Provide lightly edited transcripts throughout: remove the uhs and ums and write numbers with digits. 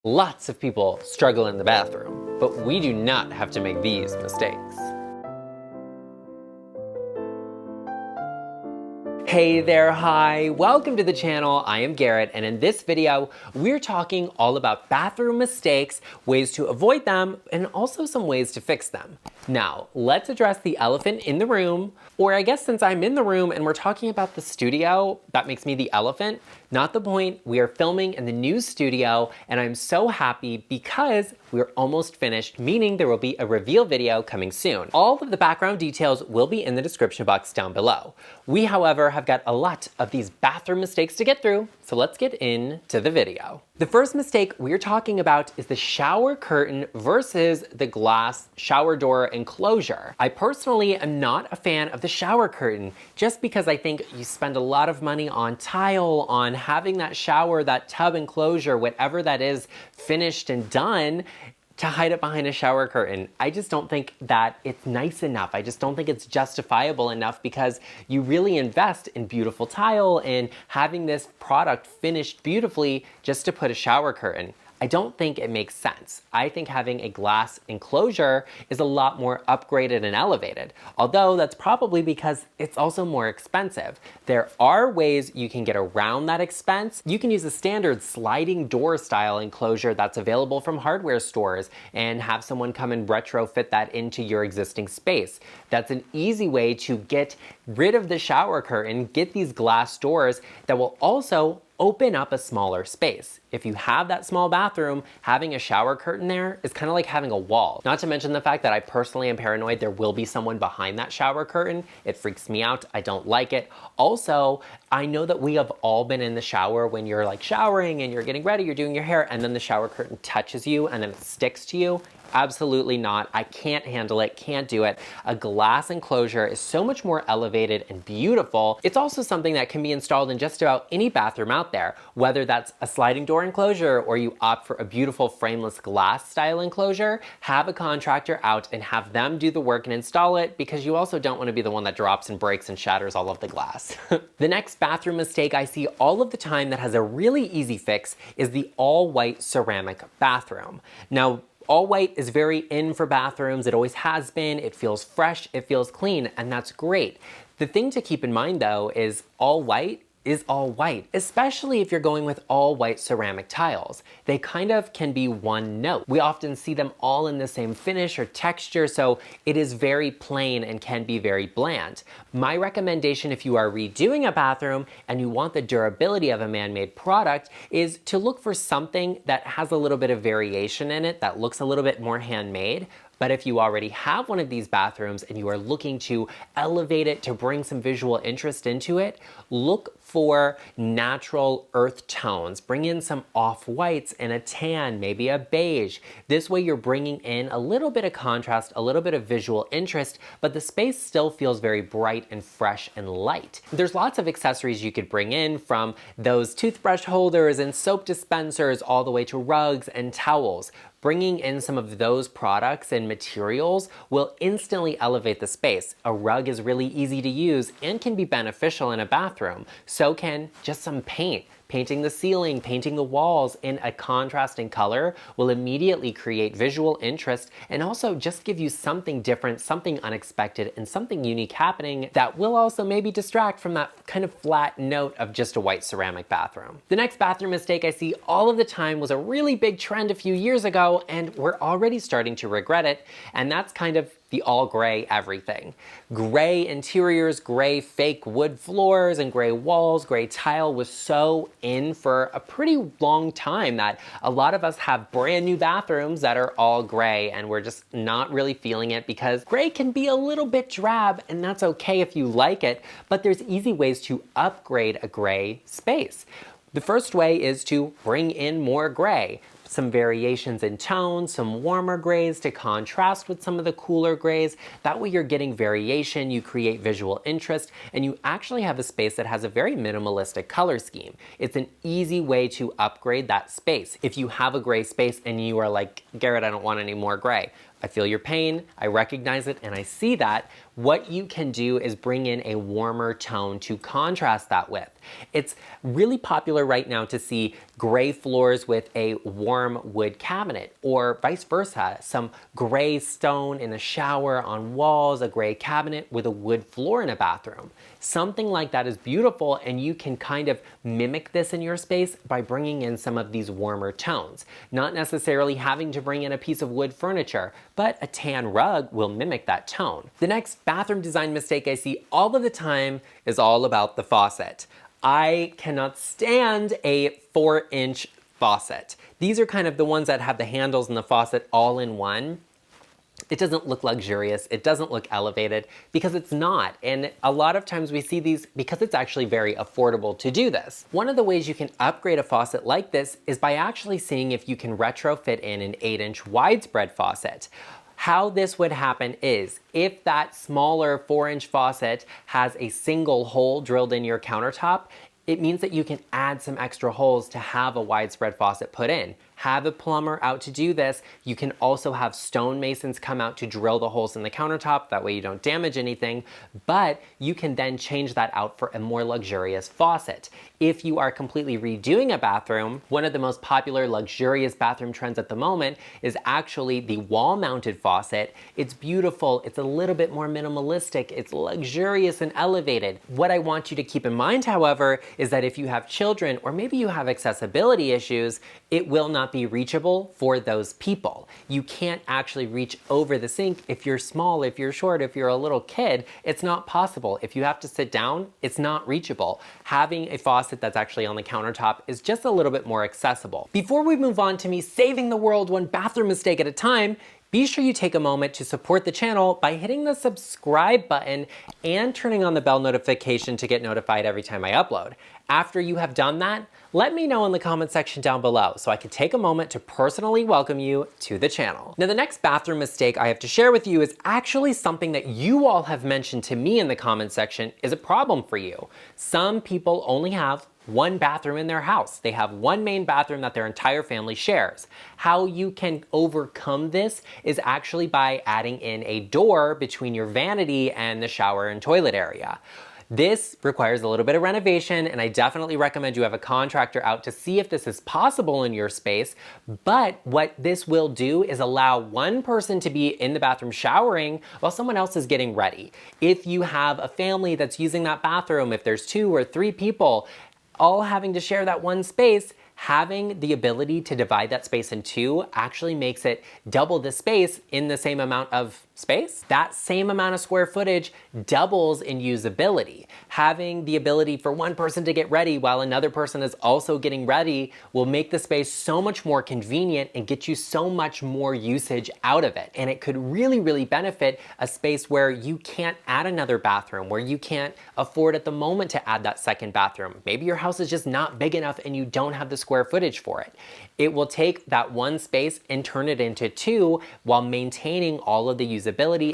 Lots of people struggle in the bathroom, but we do not have to make these mistakes. Hey there, hi, welcome to the channel. I am Garrett, and in this video, we're talking all about bathroom mistakes, ways to avoid them, and also some ways to fix them. Now, let's address the elephant in the room, or I guess since I'm in the room and we're talking about the studio, that makes me the elephant, not the point. We are filming in the new studio, and I'm so happy because we're almost finished, meaning there will be a reveal video coming soon. All of the background details will be in the description box down below. We, however, have got a lot of these bathroom mistakes to get through, so let's get into the video. The first mistake we're talking about is the shower curtain versus the glass shower door enclosure. I personally am not a fan of the shower curtain just because I think you spend a lot of money on tile, on having that shower, that tub enclosure, whatever that is, finished and done, to hide it behind a shower curtain. I just don't think that it's nice enough. I just don't think it's justifiable enough because you really invest in beautiful tile and having this product finished beautifully just to put a shower curtain. I don't think it makes sense. I think having a glass enclosure is a lot more upgraded and elevated, although that's probably because it's also more expensive. There are ways you can get around that expense. You can use a standard sliding door style enclosure that's available from hardware stores and have someone come and retrofit that into your existing space. That's an easy way to get rid of the shower curtain, get these glass doors that will also open up a smaller space. If you have that small bathroom, having a shower curtain there is kind of like having a wall. Not to mention the fact that I personally am paranoid there will be someone behind that shower curtain. It freaks me out. I don't like it. Also, I know that we have all been in the shower when you're like showering and you're getting ready, you're doing your hair, and then the shower curtain touches you and then it sticks to you. Absolutely not. I can't handle it, can't do it. A glass enclosure is so much more elevated and beautiful. It's also something that can be installed in just about any bathroom out there, whether that's a sliding door enclosure or you opt for a beautiful frameless glass style enclosure. Have a contractor out and have them do the work and install it because you also don't want to be the one that drops and breaks and shatters all of the glass. The next bathroom mistake I see all of the time that has a really easy fix is the all white ceramic bathroom. Now, all white is very in for bathrooms. It always has been. It feels fresh, it feels clean, and that's great. The thing to keep in mind though is all white is all white, especially if you're going with all white ceramic tiles. They kind of can be one note. We often see them all in the same finish or texture, so it is very plain and can be very bland. My recommendation if you are redoing a bathroom and you want the durability of a man-made product is to look for something that has a little bit of variation in it, that looks a little bit more handmade. But if you already have one of these bathrooms and you are looking to elevate it, to bring some visual interest into it, look for natural earth tones. Bring in some off-whites and a tan, maybe a beige. This way you're bringing in a little bit of contrast, a little bit of visual interest, but the space still feels very bright and fresh and light. There's lots of accessories you could bring in, from those toothbrush holders and soap dispensers all the way to rugs and towels. Bringing in some of those products and materials will instantly elevate the space. A rug is really easy to use and can be beneficial in a bathroom. So can just some paint. Painting the ceiling, painting the walls in a contrasting color will immediately create visual interest and also just give you something different, something unexpected, and something unique happening that will also maybe distract from that kind of flat note of just a white ceramic bathroom. The next bathroom mistake I see all of the time was a really big trend a few years ago, and we're already starting to regret it, and that's kind of the all gray everything. Gray interiors, gray fake wood floors, and gray walls, gray tile was so in for a pretty long time that a lot of us have brand new bathrooms that are all gray, and we're just not really feeling it because gray can be a little bit drab, and that's okay if you like it, but there's easy ways to upgrade a gray space. The first way is to bring in more gray. Some variations in tone, some warmer grays to contrast with some of the cooler grays. That way you're getting variation, you create visual interest, and you actually have a space that has a very minimalistic color scheme. It's an easy way to upgrade that space. If you have a gray space and you are like, Garrett, I don't want any more gray, I feel your pain, I recognize it, and I see that. What you can do is bring in a warmer tone to contrast that with. It's really popular right now to see gray floors with a warm wood cabinet, or vice versa, some gray stone in the shower on walls, a gray cabinet with a wood floor in a bathroom. Something like that is beautiful, and you can kind of mimic this in your space by bringing in some of these warmer tones. Not necessarily having to bring in a piece of wood furniture, but a tan rug will mimic that tone. The next bathroom design mistake I see all of the time is all about the faucet. I cannot stand a 4-inch faucet. These are kind of the ones that have the handles and the faucet all in one. It doesn't look luxurious, it doesn't look elevated, because it's not. And a lot of times we see these because it's actually very affordable to do this. One of the ways you can upgrade a faucet like this is by actually seeing if you can retrofit in an 8-inch widespread faucet. How this would happen is, if that smaller 4-inch faucet has a single hole drilled in your countertop, it means that you can add some extra holes to have a widespread faucet put in. Have a plumber out to do this. You can also have stonemasons come out to drill the holes in the countertop. That way you don't damage anything, but you can then change that out for a more luxurious faucet. If you are completely redoing a bathroom, one of the most popular luxurious bathroom trends at the moment is actually the wall-mounted faucet. It's beautiful, it's a little bit more minimalistic, it's luxurious and elevated. What I want you to keep in mind, however, is that if you have children or maybe you have accessibility issues, it will not be reachable for those people. You can't actually reach over the sink if you're small, if you're short, if you're a little kid. It's not possible. If you have to sit down, it's not reachable. Having a faucet that's actually on the countertop is just a little bit more accessible. Before we move on to me saving the world one bathroom mistake at a time, be sure you take a moment to support the channel by hitting the subscribe button and turning on the bell notification to get notified every time I upload. After you have done that, let me know in the comment section down below so I can take a moment to personally welcome you to the channel. Now, the next bathroom mistake I have to share with you is actually something that you all have mentioned to me in the comment section is a problem for you. Some people only have one bathroom in their house. They have one main bathroom that their entire family shares. How you can overcome this is actually by adding in a door between your vanity and the shower and toilet area. This requires a little bit of renovation, and I definitely recommend you have a contractor out to see if this is possible in your space. But what this will do is allow one person to be in the bathroom showering while someone else is getting ready. If you have a family that's using that bathroom, if there's 2 or 3 people all having to share that one space, having the ability to divide that space in 2 actually makes it double the space in the same amount of space. That same amount of square footage doubles in usability. Having the ability for one person to get ready while another person is also getting ready will make the space so much more convenient and get you so much more usage out of it. And it could really, really benefit a space where you can't add another bathroom, where you can't afford at the moment to add that second bathroom. Maybe your house is just not big enough and you don't have the square footage for it. It will take that one space and turn it into 2 while maintaining all of the usability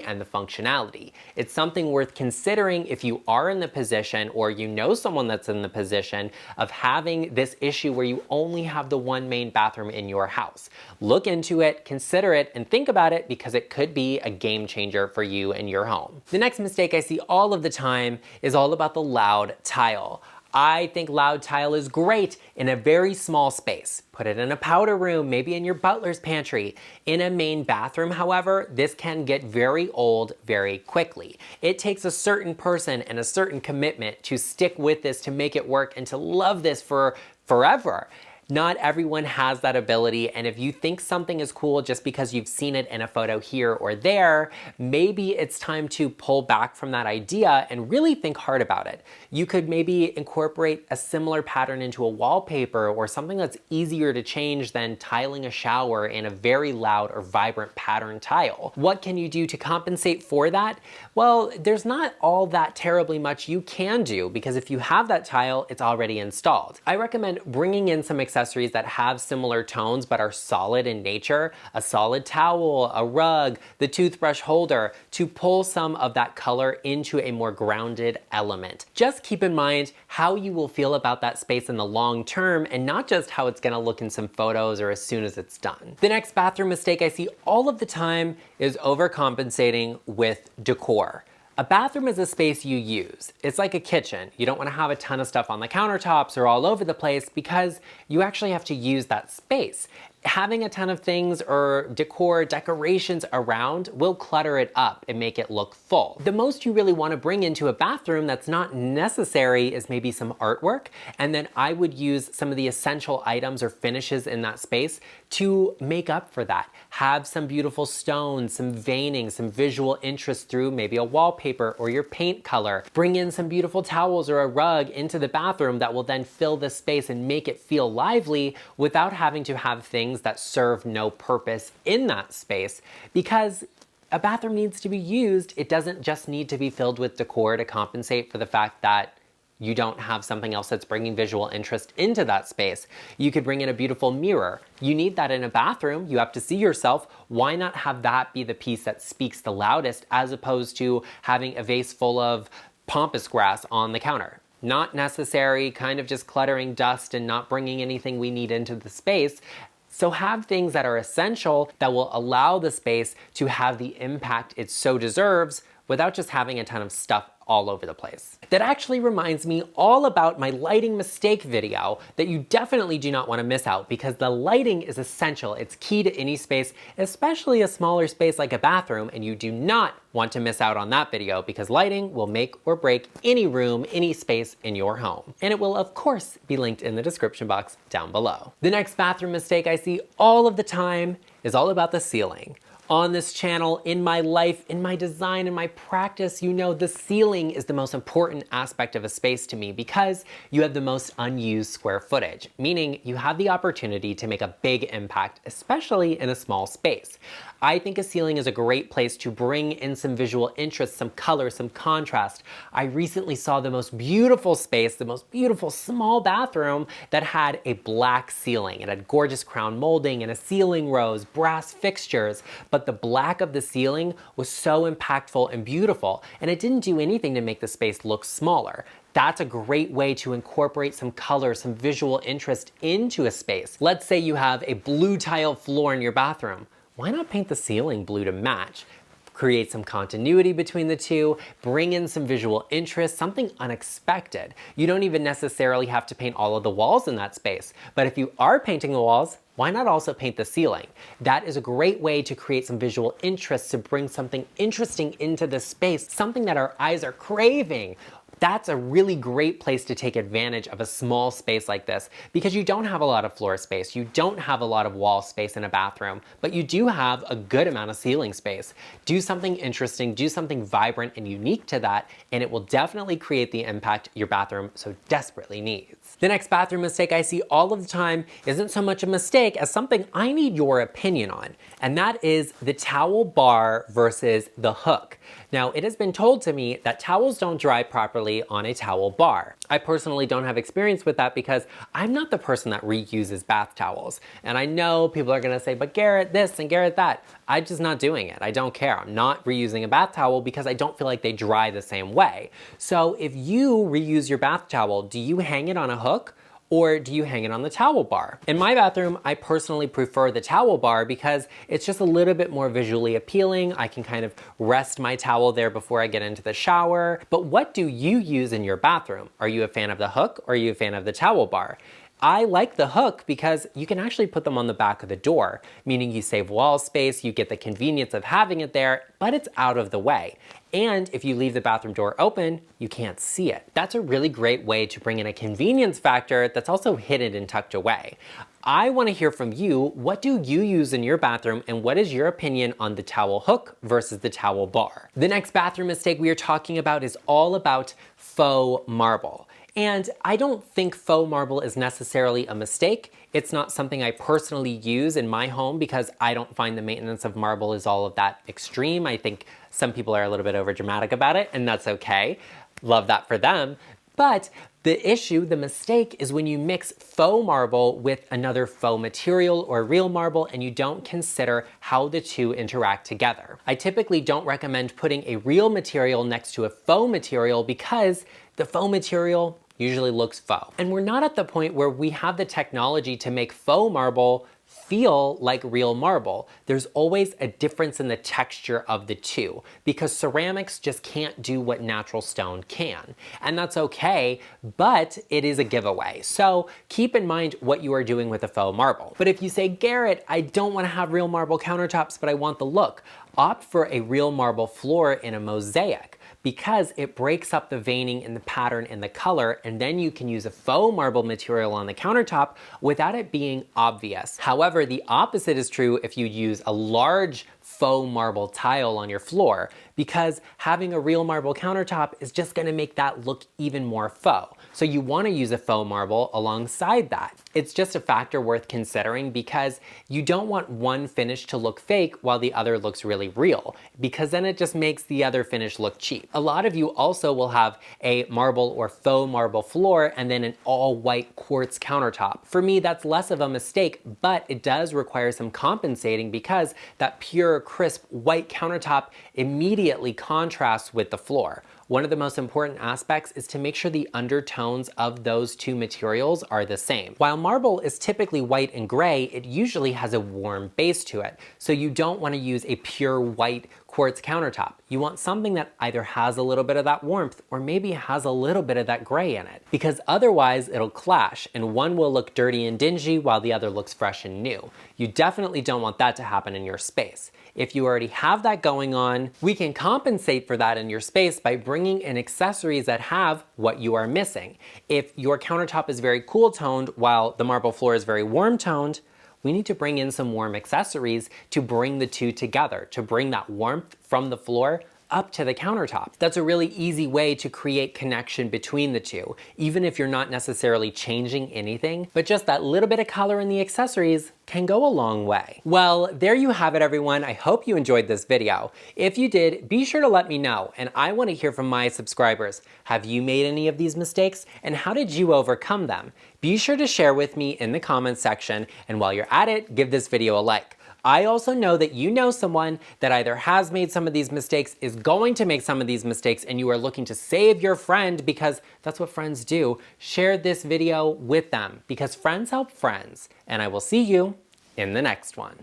and the functionality. It's something worth considering if you are in the position or you know someone that's in the position of having this issue where you only have the one main bathroom in your house. Look into it, consider it, and think about it because it could be a game changer for you and your home. The next mistake I see all of the time is all about the loud tile. I think loud tile is great in a very small space. Put it in a powder room, maybe in your butler's pantry. In a main bathroom, however, this can get very old very quickly. It takes a certain person and a certain commitment to stick with this, to make it work, and to love this for forever. Not everyone has that ability, and if you think something is cool just because you've seen it in a photo here or there, maybe it's time to pull back from that idea and really think hard about it. You could maybe incorporate a similar pattern into a wallpaper or something that's easier to change than tiling a shower in a very loud or vibrant pattern tile. What can you do to compensate for that? Well, there's not all that terribly much you can do because if you have that tile, it's already installed. I recommend bringing in some accessories accessories that have similar tones but are solid in nature, a solid towel, a rug, the toothbrush holder, to pull some of that color into a more grounded element. Just keep in mind how you will feel about that space in the long term and not just how it's gonna look in some photos or as soon as it's done. The next bathroom mistake I see all of the time is overcompensating with decor. A bathroom is a space you use. It's like a kitchen. You don't want to have a ton of stuff on the countertops or all over the place because you actually have to use that space. Having a ton of things or decorations around will clutter it up and make it look full. The most you really want to bring into a bathroom that's not necessary is maybe some artwork, and then I would use some of the essential items or finishes in that space to make up for that. Have some beautiful stones, some veining, some visual interest through maybe a wallpaper or your paint color. Bring in some beautiful towels or a rug into the bathroom that will then fill the space and make it feel lively without having to have things that serve no purpose in that space, because a bathroom needs to be used. It doesn't just need to be filled with decor to compensate for the fact that you don't have something else that's bringing visual interest into that space. You could bring in a beautiful mirror. You need that in a bathroom. You have to see yourself. Why not have that be the piece that speaks the loudest as opposed to having a vase full of pampas grass on the counter? Not necessary, kind of just cluttering dust and not bringing anything we need into the space. So have things that are essential that will allow the space to have the impact it so deserves without just having a ton of stuff all over the place. That actually reminds me all about my lighting mistake video that you definitely do not want to miss out, because the lighting is essential. It's key to any space, especially a smaller space like a bathroom, and you do not want to miss out on that video because lighting will make or break any room, any space in your home. And it will of course be linked in the description box down below. The next bathroom mistake I see all of the time is all about the ceiling. On this channel, in my life, in my design, in my practice, you know the ceiling is the most important aspect of a space to me because you have the most unused square footage, meaning you have the opportunity to make a big impact, especially in a small space. I think a ceiling is a great place to bring in some visual interest, some color, some contrast. I recently saw the most beautiful space, the most beautiful small bathroom that had a black ceiling. It had gorgeous crown molding and a ceiling rose, brass fixtures, but the black of the ceiling was so impactful and beautiful, and it didn't do anything to make the space look smaller. That's a great way to incorporate some color, some visual interest into a space. Let's say you have a blue tile floor in your bathroom. Why not paint the ceiling blue to match? Create some continuity between the two, bring in some visual interest, something unexpected. You don't even necessarily have to paint all of the walls in that space, but if you are painting the walls, why not also paint the ceiling? That is a great way to create some visual interest, to bring something interesting into the space, something that our eyes are craving. That's a really great place to take advantage of a small space like this because you don't have a lot of floor space, you don't have a lot of wall space in a bathroom, but you do have a good amount of ceiling space. Do something interesting, do something vibrant and unique to that, and it will definitely create the impact your bathroom so desperately needs. The next bathroom mistake I see all of the time isn't so much a mistake as something I need your opinion on, and that is the towel bar versus the hook. Now, it has been told to me that towels don't dry properly on a towel bar. I personally don't have experience with that because I'm not the person that reuses bath towels. And I know people are gonna say, but Garrett this and Garrett that. I'm just not doing it. I don't care. I'm not reusing a bath towel because I don't feel like they dry the same way. So if you reuse your bath towel, do you hang it on a hook? Or do you hang it on the towel bar? In my bathroom, I personally prefer the towel bar because it's just a little bit more visually appealing. I can kind of rest my towel there before I get into the shower. But what do you use in your bathroom? Are you a fan of the hook or are you a fan of the towel bar? I like the hook because you can actually put them on the back of the door, meaning you save wall space, you get the convenience of having it there, but it's out of the way. And if you leave the bathroom door open, you can't see it. That's a really great way to bring in a convenience factor that's also hidden and tucked away. I want to hear from you. What do you use in your bathroom and what is your opinion on the towel hook versus the towel bar? The next bathroom mistake we are talking about is all about faux marble. And I don't think faux marble is necessarily a mistake. It's not something I personally use in my home because I don't find the maintenance of marble is all of that extreme. I think some people are a little bit over dramatic about it, and that's okay. Love that for them. But the issue, the mistake, is when you mix faux marble with another faux material or real marble and you don't consider how the two interact together. I typically don't recommend putting a real material next to a faux material because the faux material usually looks faux. And we're not at the point where we have the technology to make faux marble feel like real marble. There's always a difference in the texture of the two because ceramics just can't do what natural stone can. And that's okay, but it is a giveaway. So keep in mind what you are doing with a faux marble. But if you say, Garrett, I don't want to have real marble countertops, but I want the look, opt for a real marble floor in a mosaic, because it breaks up the veining and the pattern and the color, and then you can use a faux marble material on the countertop without it being obvious. However, the opposite is true if you use a large faux marble tile on your floor, because having a real marble countertop is just gonna make that look even more faux. So you wanna use a faux marble alongside that. It's just a factor worth considering because you don't want one finish to look fake while the other looks really real, because then it just makes the other finish look cheap. A lot of you also will have a marble or faux marble floor and then an all white quartz countertop. For me, that's less of a mistake, but it does require some compensating because that pure, crisp white countertop immediately contrasts with the floor. One of the most important aspects is to make sure the undertones of those two materials are the same. While marble is typically white and gray, it usually has a warm base to it. So you don't want to use a pure white quartz countertop. You want something that either has a little bit of that warmth or maybe has a little bit of that gray in it, because otherwise it'll clash and one will look dirty and dingy while the other looks fresh and new. You definitely don't want that to happen in your space. If you already have that going on, we can compensate for that in your space by bringing in accessories that have what you are missing. If your countertop is very cool toned while the marble floor is very warm toned, we need to bring in some warm accessories to bring the two together, to bring that warmth from the floor up to the countertop. That's a really easy way to create connection between the two, even if you're not necessarily changing anything, but just that little bit of color in the accessories can go a long way. Well, there you have it, everyone. I hope you enjoyed this video. If you did, be sure to let me know, and I want to hear from my subscribers. Have you made any of these mistakes, and how did you overcome them? Be sure to share with me in the comments section, and while you're at it, give this video a like. I also know that you know someone that either has made some of these mistakes, is going to make some of these mistakes, and you are looking to save your friend because that's what friends do. Share this video with them because friends help friends, and I will see you in the next one.